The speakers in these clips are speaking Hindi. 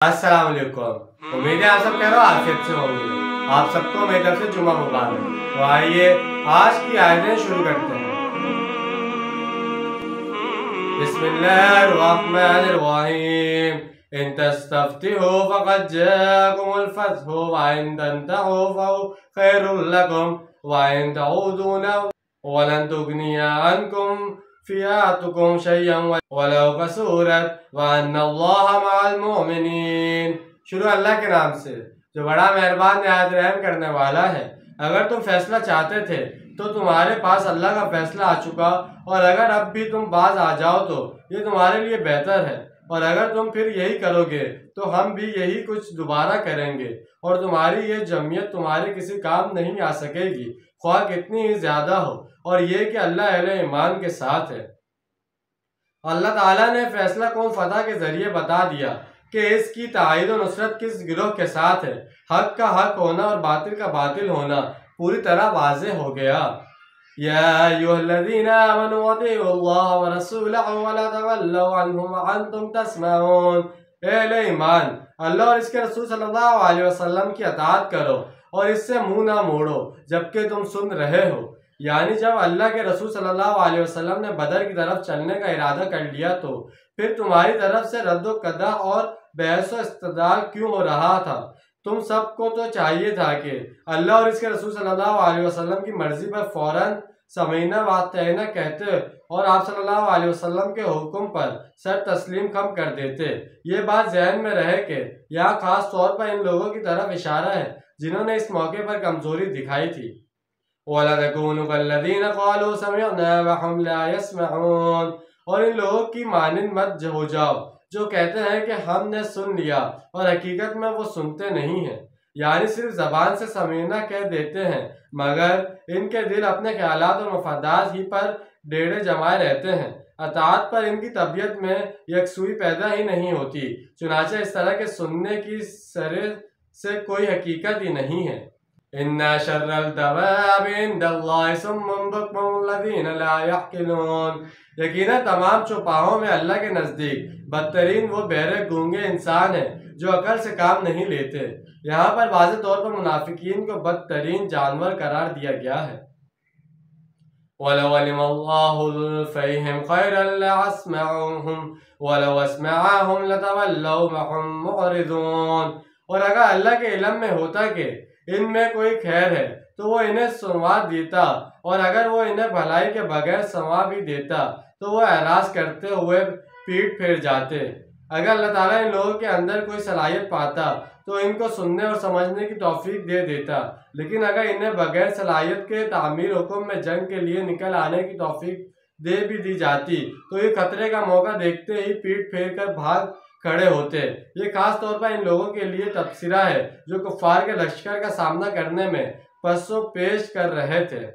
अस्सलाम वालेकुम। उम्मीद है आप सब कह रहे हो आफियत से होंगे। आप सबको मेरी तरफ से जुमा मुबारक। तो आइए आज की आयतें शुरू करते हैं। बिस्मिल्लाहिर्रहमानिर्रहीम। इन तस्तफ्तिहु फक़द जाअकुमुल फ़त्हु व इन तंतहु फ़हुव खैरुल लकुम व इन तऊदू वलन तुगनिया अन्कुम फियातुकुम शय्यन वलौ कसूरत व अन्नल्लाहा मअल मुमिनीन। शुरू अल्लाह के नाम से जो बड़ा मेहरबान निहायत रहम करने वाला है। अगर तुम फैसला चाहते थे तो तुम्हारे पास अल्लाह का फैसला आ चुका, और अगर अब भी तुम बाज आ जाओ तो ये तुम्हारे लिए बेहतर है, और अगर तुम फिर यही करोगे तो हम भी यही कुछ दोबारा करेंगे, और तुम्हारी ये जमीयत तुम्हारे किसी काम नहीं आ सकेगी, ख्वाह कितनी ही ज्यादा हो। और ये कि अल्लाह अहले ईमान के साथ है। अल्लाह ताला ने फैसला कौन फतह के जरिए बता दिया कि इसकी ताईद और नुसरत किस गिरोह के साथ है। हक का हक होना और बातिल का बातिल होना पूरी तरह वाज़ेह हो गया। या अय्युहल्लज़ीना आमनू अतीउल्लाह व रसूलहु व ला तवल्लू अन्हु व अंतुम तस्मऊन। अहले ईमान, अल्लाह और इसके रसूल सल्लल्लाहु अलैहि वसल्लम की अताअत करो और इससे मुंह ना मोड़ो जबकि तुम सुन रहे हो। यानी जब अल्लाह के रसूल सल्लल्लाहु अलैहि वसल्लम ने बदर की तरफ चलने का इरादा कर लिया तो फिर तुम्हारी तरफ से रद्दो कदा और बहस व इस्तदलाल क्यों हो रहा था? तुम सबको तो चाहिए था कि अल्लाह और इसके रसूल सल्लल्लाहु अलैहि वसल्लम की मर्जी पर फौरन समीना व अतैना कहते और आप सल्लल्लाहु अलैहि वसल्लम के हुक्म पर सर तस्लीम कम कर देते। ये बात जहन में रहे कि यहाँ खास तौर पर इन लोगों की तरफ इशारा है जिन्होंने इस मौके पर कमजोरी दिखाई थी। और इन लोगों की मानिंद मत हो जाओ जो कहते हैं कि हमने सुन लिया और हकीकत में वो सुनते नहीं हैं। यानी सिर्फ जबान से समीना कह देते हैं मगर इनके दिल अपने ख्यालात और मफादात ही पर डेढ़े जमाए रहते हैं। अताअत पर इनकी तबीयत में यकसुई पैदा ही नहीं होती। चुनाचे इस तरह के सुनने की सरे से कोई हकीकत ही नहीं है। इन्ना शर्रल दवाबि इंदल्लाहि सुम्मुन बुक्मुन लज़ीना ला यअक़िलून। यकीनन तमाम चौपाहों में अल्लाह के नज़दीक बदतरीन वो बहरे गूंगे इंसान है जो अकल से काम नहीं लेते। यहाँ पर वाज़ेह तौर पर मुनाफिकीन को बदतरीन जानवर करार दिया गया है। वलौ अलिमल्लाहुल फ़ीहिम खैरन लअस्मअहुम वलौ अस्मअहुम लतवल्लौ वहुम मुअरिदून। और अगर अल्लाह के इल्म में होता कि इनमें कोई खैर है तो वो इन्हें सुनवा देता, और अगर वो इन्हें भलाई के बगैर संवा भी देता तो वो एराज करते हुए पीठ फेर जाते। अगर अल्लाह ताला इन लोगों के अंदर कोई सलाहियत पाता तो इनको सुनने और समझने की तौफीक दे देता, लेकिन अगर इन्हें बगैर सलाहियत के तामीर हुक्म में जंग के लिए निकल आने की तौफीक दे भी दी जाती तो ये खतरे का मौका देखते ही पीठ फेर कर भाग खड़े होते। ये खास तौर पर इन लोगों के लिए तबसरा है जो कुफ्फार के लश्कर का सामना करने में पसो पेश कर रहे थे।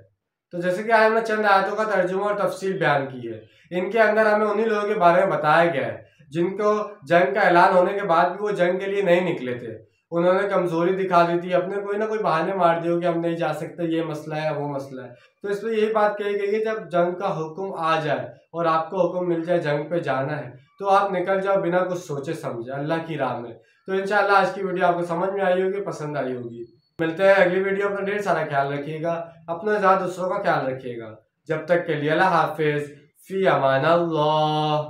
तो जैसे कि आज हमने चंद आयतों का तर्जुमा और तफसील बयान की है, इनके अंदर हमें उन्हीं लोगों के बारे में बताया गया है जिनको जंग का ऐलान होने के बाद भी वो जंग के लिए नहीं निकले थे। उन्होंने कमजोरी दिखा दी थी, अपने कोई ना कोई बहाने मार दिए कि हम नहीं जा सकते, ये मसला है वो मसला है। तो इसमें यही बात कही गई है जब जंग का हुक्म आ जाए और आपको हुक्म मिल जाए जंग पे जाना है तो आप निकल जाओ बिना कुछ सोचे समझे अल्लाह की राह में। तो इंशाअल्लाह आज की वीडियो आपको समझ में आई होगी, पसंद आई होगी। मिलते हैं अगली वीडियो। अपना ढेर सारा ख्याल रखिएगा, अपना ज़्यादा दूसरों का ख्याल रखिएगा। जब तक के लिए अल्लाह हाफिज, फी अमान अल्लाह।